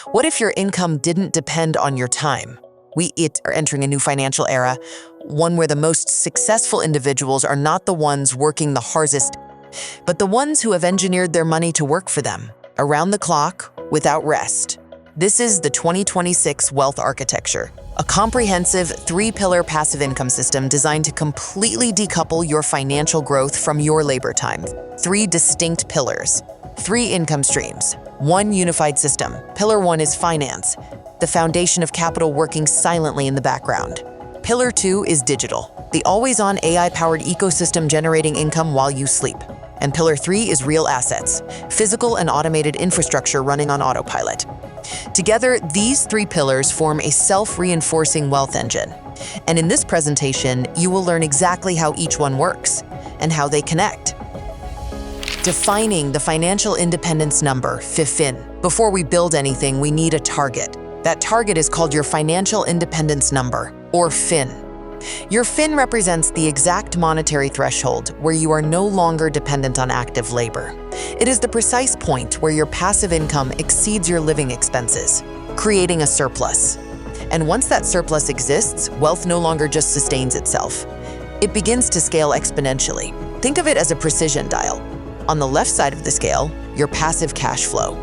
What if your income didn't depend on your time? We are entering a new financial era, one where the most successful individuals are not the ones working the hardest, but the ones who have engineered their money to work for them, around the clock, without rest. This is the 2026 Wealth Architecture, a comprehensive three-pillar passive income system designed to completely decouple your financial growth from your labor time. 3 distinct pillars, 3 income streams, 1 unified system. Pillar 1 is finance, the foundation of capital working silently in the background. Pillar 2 is digital, the always-on AI-powered ecosystem generating income while you sleep. And Pillar 3 is real assets, physical and automated infrastructure running on autopilot. Together, these 3 pillars form a self-reinforcing wealth engine. And in this presentation, you will learn exactly how each one works and how they connect. Defining the financial independence number, FIFIN. Before we build anything, we need a target. That target is called your financial independence number, or FIN. Your FIN represents the exact monetary threshold where you are no longer dependent on active labor. It is the precise point where your passive income exceeds your living expenses, creating a surplus. And once that surplus exists, wealth no longer just sustains itself. It begins to scale exponentially. Think of it as a precision dial. On the left side of the scale, your passive cash flow.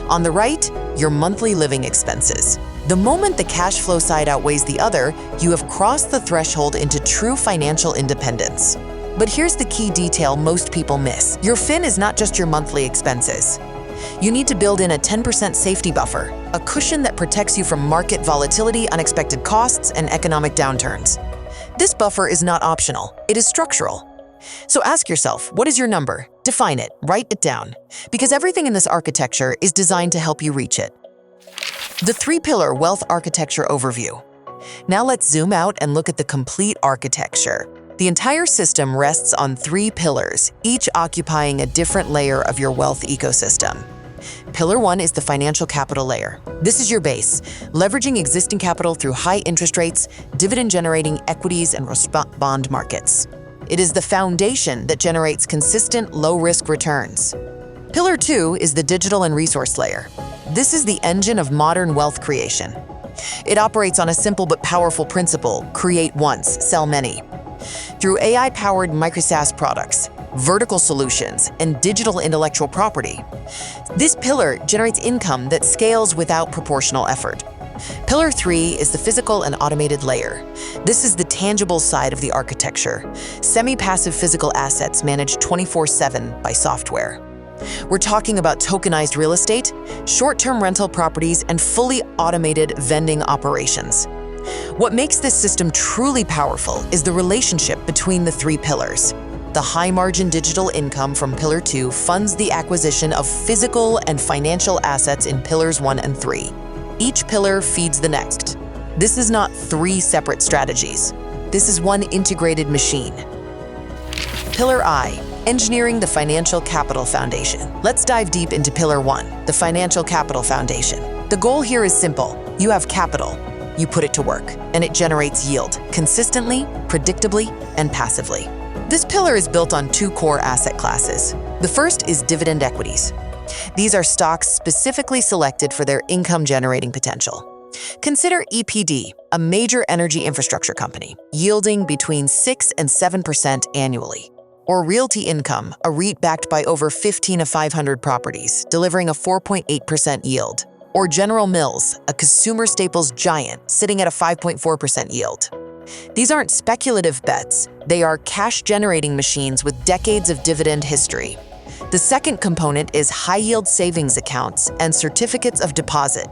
On the right, your monthly living expenses. The moment the cash flow side outweighs the other, you have crossed the threshold into true financial independence. But here's the key detail most people miss. Your FIN is not just your monthly expenses. You need to build in a 10% safety buffer, a cushion that protects you from market volatility, unexpected costs, and economic downturns. This buffer is not optional, it is structural. So ask yourself, what is your number? Define it, write it down, because everything in this architecture is designed to help you reach it. The 3-pillar wealth architecture overview. Now let's zoom out and look at the complete architecture. The entire system rests on 3 pillars, each occupying a different layer of your wealth ecosystem. Pillar 1 is the financial capital layer. This is your base, leveraging existing capital through high interest rates, dividend-generating equities, and bond markets. It is the foundation that generates consistent, low-risk returns. Pillar 2 is the digital and resource layer. This is the engine of modern wealth creation. It operates on a simple but powerful principle: create once, sell many. Through AI-powered micro-SaaS products, vertical solutions, and digital intellectual property, this pillar generates income that scales without proportional effort. Pillar 3 is the physical and automated layer. This is the tangible side of the architecture, semi-passive physical assets managed 24/7 by software. We're talking about tokenized real estate, short-term rental properties, and fully automated vending operations. What makes this system truly powerful is the relationship between the 3 pillars. The high-margin digital income from Pillar 2 funds the acquisition of physical and financial assets in Pillars 1 and 3. Each pillar feeds the next. This is not 3 separate strategies. This is one integrated machine. Pillar I, engineering the financial capital foundation. Let's dive deep into Pillar 1, the financial capital foundation. The goal here is simple. You have capital. You put it to work, and it generates yield, consistently, predictably, and passively. This pillar is built on 2 core asset classes. The first is dividend equities. These are stocks specifically selected for their income-generating potential. Consider EPD, a major energy infrastructure company, yielding between 6 and 7% annually. Or Realty Income, a REIT backed by over 15 of 500 properties, delivering a 4.8% yield. Or General Mills, a consumer staples giant, sitting at a 5.4% yield. These aren't speculative bets, they are cash-generating machines with decades of dividend history. The second component is high-yield savings accounts and certificates of deposit.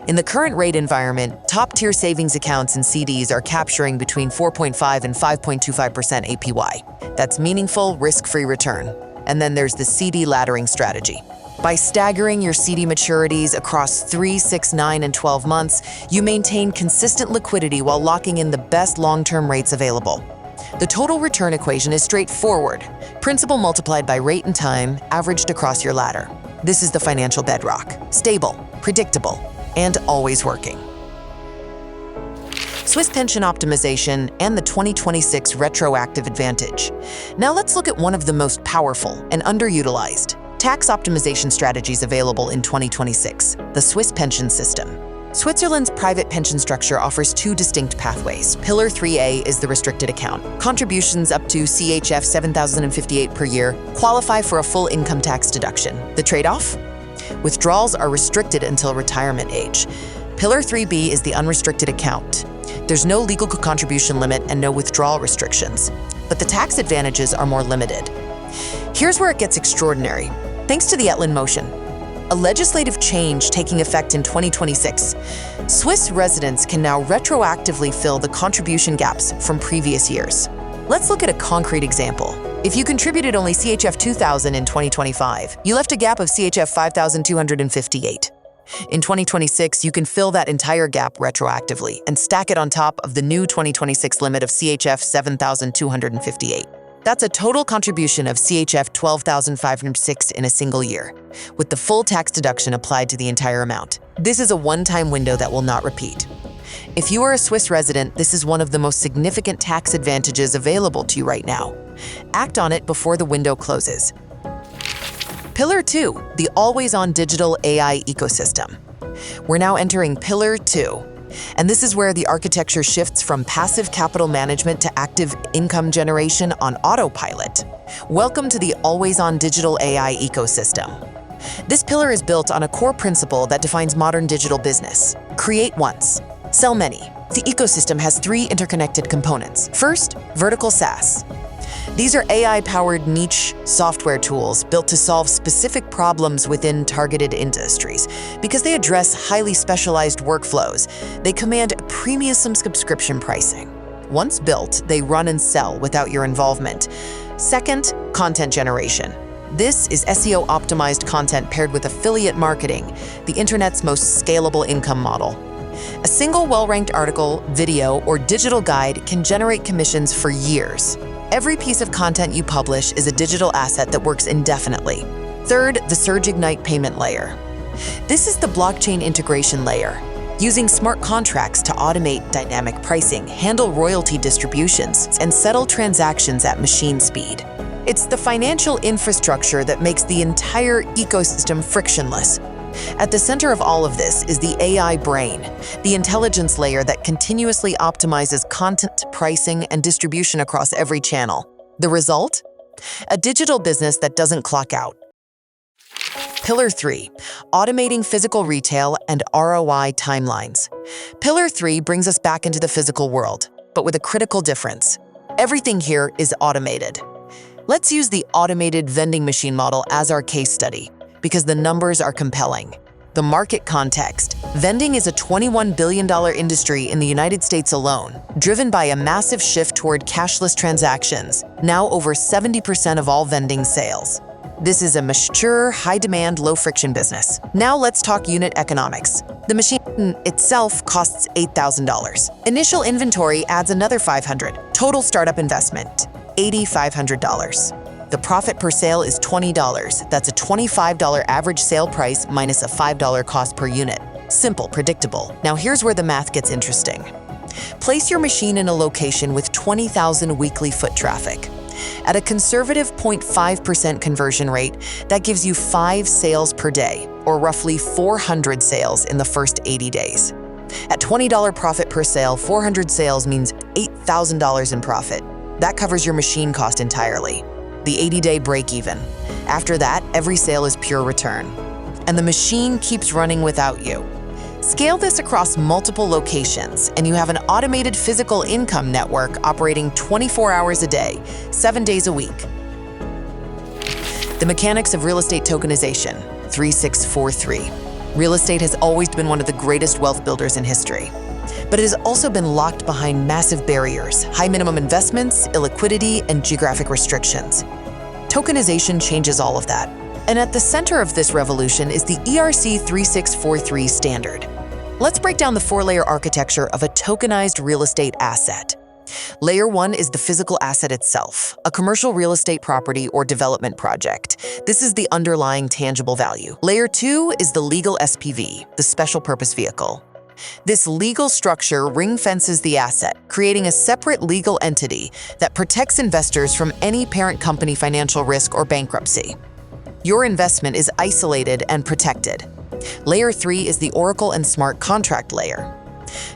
In the current rate environment, top-tier savings accounts and CDs are capturing between 4.5 and 5.25% APY. That's meaningful, risk-free return. And then there's the CD laddering strategy. By staggering your CD maturities across 3, 6, 9, and 12 months, you maintain consistent liquidity while locking in the best long-term rates available. The total return equation is straightforward. Principal multiplied by rate and time, averaged across your ladder. This is the financial bedrock. Stable, predictable, and always working. Swiss pension optimization, and the 2026 retroactive advantage. Now let's look at one of the most powerful and underutilized, Tax optimization strategies available in 2026. The Swiss pension system. Switzerland's private pension structure offers two distinct pathways. Pillar 3A is the restricted account. Contributions up to CHF 7,058 per year qualify for a full income tax deduction. The trade-off? Withdrawals are restricted until retirement age. Pillar 3B is the unrestricted account. There's no legal contribution limit and no withdrawal restrictions, but the tax advantages are more limited. Here's where it gets extraordinary. Thanks to the Etlin motion, a legislative change taking effect in 2026, Swiss residents can now retroactively fill the contribution gaps from previous years. Let's look at a concrete example. If you contributed only CHF 2,000 in 2025, you left a gap of CHF 5,258. In 2026, you can fill that entire gap retroactively and stack it on top of the new 2026 limit of CHF 7,258. That's a total contribution of CHF 12,506 in a single year, with the full tax deduction applied to the entire amount. This is a one-time window that will not repeat. If you are a Swiss resident, this is one of the most significant tax advantages available to you right now. Act on it before the window closes. Pillar 2, the always-on digital AI ecosystem. We're now entering Pillar 2. And this is where the architecture shifts from passive capital management to active income generation on autopilot. Welcome to the always-on digital AI ecosystem. This pillar is built on a core principle that defines modern digital business. Create once, sell many. The ecosystem has three interconnected components. First, vertical SaaS. These are AI-powered niche software tools built to solve specific problems within targeted industries. Because they address highly specialized workflows, they command premium subscription pricing. Once built, they run and sell without your involvement. Second, content generation. This is SEO-optimized content paired with affiliate marketing, the internet's most scalable income model. A single well-ranked article, video, or digital guide can generate commissions for years. Every piece of content you publish is a digital asset that works indefinitely. Third, the Surge Ignite payment layer. This is the blockchain integration layer, using smart contracts to automate dynamic pricing, handle royalty distributions, and settle transactions at machine speed. It's the financial infrastructure that makes the entire ecosystem frictionless. At the center of all of this is the AI brain, the intelligence layer that continuously optimizes content, pricing, and distribution across every channel. The result? A digital business that doesn't clock out. Pillar 3, automating physical retail and ROI timelines. Pillar 3 brings us back into the physical world, but with a critical difference. Everything here is automated. Let's use the automated vending machine model as our case study, because the numbers are compelling. The market context. Vending is a $21 billion industry in the United States alone, driven by a massive shift toward cashless transactions, now over 70% of all vending sales. This is a mature, high-demand, low-friction business. Now let's talk unit economics. The machine itself costs $8,000. Initial inventory adds another $500. Total startup investment, $8,500. The profit per sale is $20. That's a $25 average sale price minus a $5 cost per unit. Simple, predictable. Now here's where the math gets interesting. Place your machine in a location with 20,000 weekly foot traffic. At a conservative 0.5% conversion rate, that gives you 5 sales per day, or roughly 400 sales in the first 80 days. At $20 profit per sale, 400 sales means $8,000 in profit. That covers your machine cost entirely. The 80-day break-even. After that, every sale is pure return. And the machine keeps running without you. Scale this across multiple locations, and you have an automated physical income network operating 24 hours a day, 7 days a week. The mechanics of real estate tokenization, 3643. Real estate has always been one of the greatest wealth builders in history. But it has also been locked behind massive barriers, high minimum investments, illiquidity, and geographic restrictions. Tokenization changes all of that. And at the center of this revolution is the ERC 3643 standard. Let's break down the 4-layer architecture of a tokenized real estate asset. Layer 1 is the physical asset itself, a commercial real estate property or development project. This is the underlying tangible value. Layer 2 is the legal SPV, the special purpose vehicle. This legal structure ring-fences the asset, creating a separate legal entity that protects investors from any parent company financial risk or bankruptcy. Your investment is isolated and protected. Layer 3 is the Oracle and smart contract layer.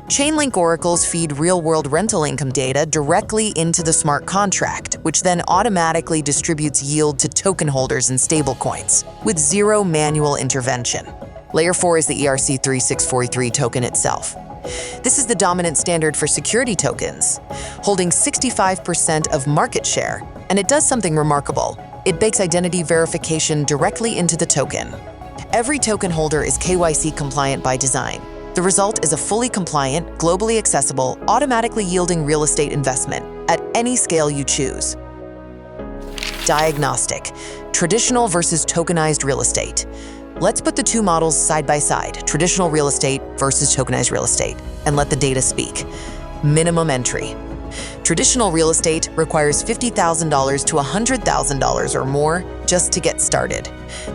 Chainlink oracles feed real-world rental income data directly into the smart contract, which then automatically distributes yield to token holders and stablecoins, with zero manual intervention. Layer 4 is the ERC-3643 token itself. This is the dominant standard for security tokens, holding 65% of market share, and it does something remarkable. It bakes identity verification directly into the token. Every token holder is KYC compliant by design. The result is a fully compliant, globally accessible, automatically yielding real estate investment at any scale you choose. Diagnostic: traditional versus tokenized real estate. Let's put the two models side by side, traditional real estate versus tokenized real estate, and let the data speak. Minimum entry. Traditional real estate requires $50,000 to $100,000 or more just to get started.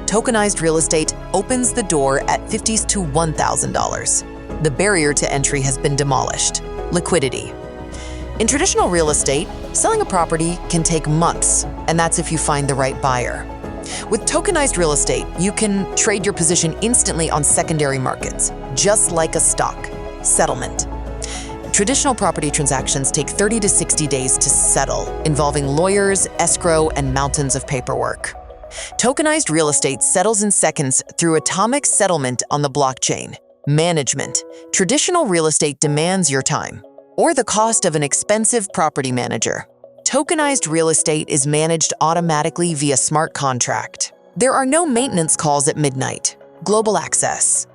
Tokenized real estate opens the door at $50,000 to $1,000. The barrier to entry has been demolished. Liquidity. In traditional real estate, selling a property can take months, and that's if you find the right buyer. With tokenized real estate, you can trade your position instantly on secondary markets, just like a stock. Settlement. Traditional property transactions take 30 to 60 days to settle, involving lawyers, escrow, and mountains of paperwork. Tokenized real estate settles in seconds through atomic settlement on the blockchain. Management. Traditional real estate demands your time, or the cost of an expensive property manager. Tokenized real estate is managed automatically via smart contract. There are no maintenance calls at midnight. Global access.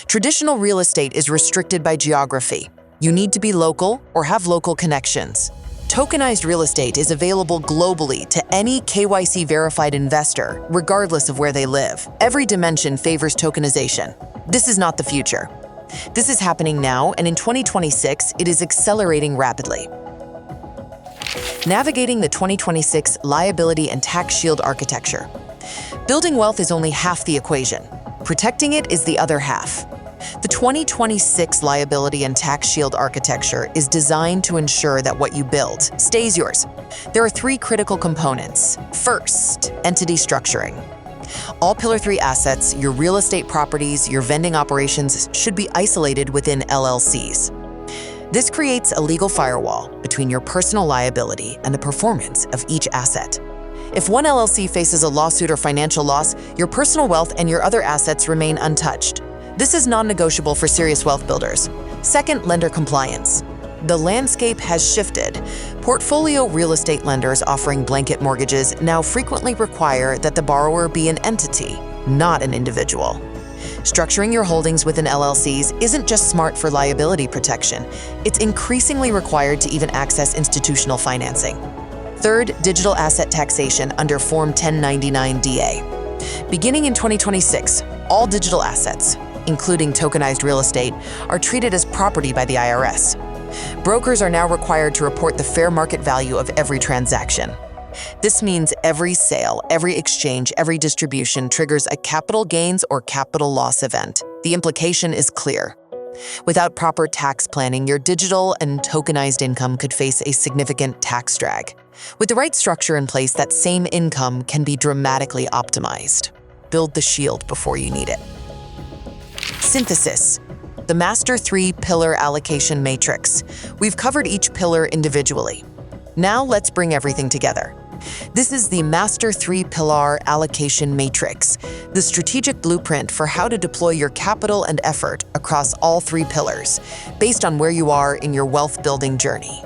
Traditional real estate is restricted by geography. You need to be local or have local connections. Tokenized real estate is available globally to any KYC-verified investor, regardless of where they live. Every dimension favors tokenization. This is not the future. This is happening now, and in 2026, it is accelerating rapidly. Navigating the 2026 liability and tax shield architecture. Building wealth is only half the equation. Protecting it is the other half. The 2026 liability and tax shield architecture is designed to ensure that what you build stays yours. There are three critical components. First, entity structuring. All Pillar 3 assets, your real estate properties, your vending operations should be isolated within LLCs. This creates a legal firewall between your personal liability and the performance of each asset. If one LLC faces a lawsuit or financial loss, your personal wealth and your other assets remain untouched. This is non-negotiable for serious wealth builders. Second, lender compliance. The landscape has shifted. Portfolio real estate lenders offering blanket mortgages now frequently require that the borrower be an entity, not an individual. Structuring your holdings within LLCs isn't just smart for liability protection, it's increasingly required to even access institutional financing. Third, digital asset taxation under Form 1099-DA. Beginning in 2026, all digital assets, including tokenized real estate, are treated as property by the IRS. Brokers are now required to report the fair market value of every transaction. This means every sale, every exchange, every distribution triggers a capital gains or capital loss event. The implication is clear. Without proper tax planning, your digital and tokenized income could face a significant tax drag. With the right structure in place, that same income can be dramatically optimized. Build the shield before you need it. Synthesis. The Master 3-Pillar Allocation Matrix. We've covered each pillar individually. Now let's bring everything together. This is the Master 3-Pillar Allocation Matrix, the strategic blueprint for how to deploy your capital and effort across all three pillars, based on where you are in your wealth-building journey.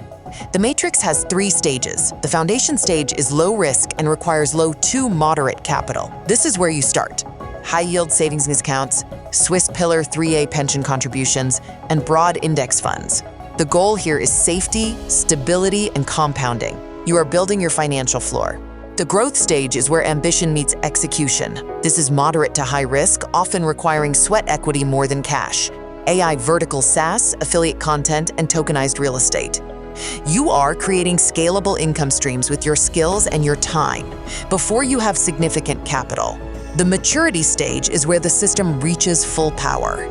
The matrix has 3 stages. The foundation stage is low risk and requires low to moderate capital. This is where you start. High-yield savings accounts, Swiss Pillar 3A pension contributions, and broad index funds. The goal here is safety, stability, and compounding. You are building your financial floor. The growth stage is where ambition meets execution. This is moderate to high risk, often requiring sweat equity more than cash. AI vertical SaaS, affiliate content, and tokenized real estate. You are creating scalable income streams with your skills and your time before you have significant capital. The maturity stage is where the system reaches full power.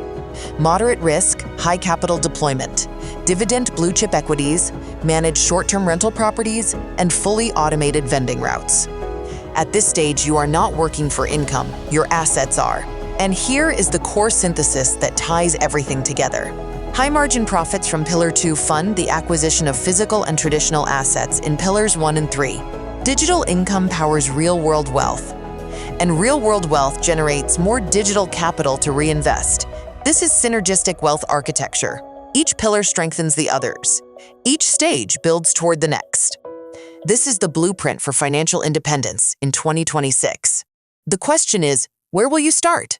Moderate risk, high capital deployment, dividend blue chip equities, managed short-term rental properties, and fully automated vending routes. At this stage, you are not working for income, your assets are. And here is the core synthesis that ties everything together. High-margin profits from Pillar 2 fund the acquisition of physical and traditional assets in Pillars 1 and 3. Digital income powers real-world wealth. And real-world wealth generates more digital capital to reinvest. This is synergistic wealth architecture. Each pillar strengthens the others. Each stage builds toward the next. This is the blueprint for financial independence in 2026. The question is, where will you start?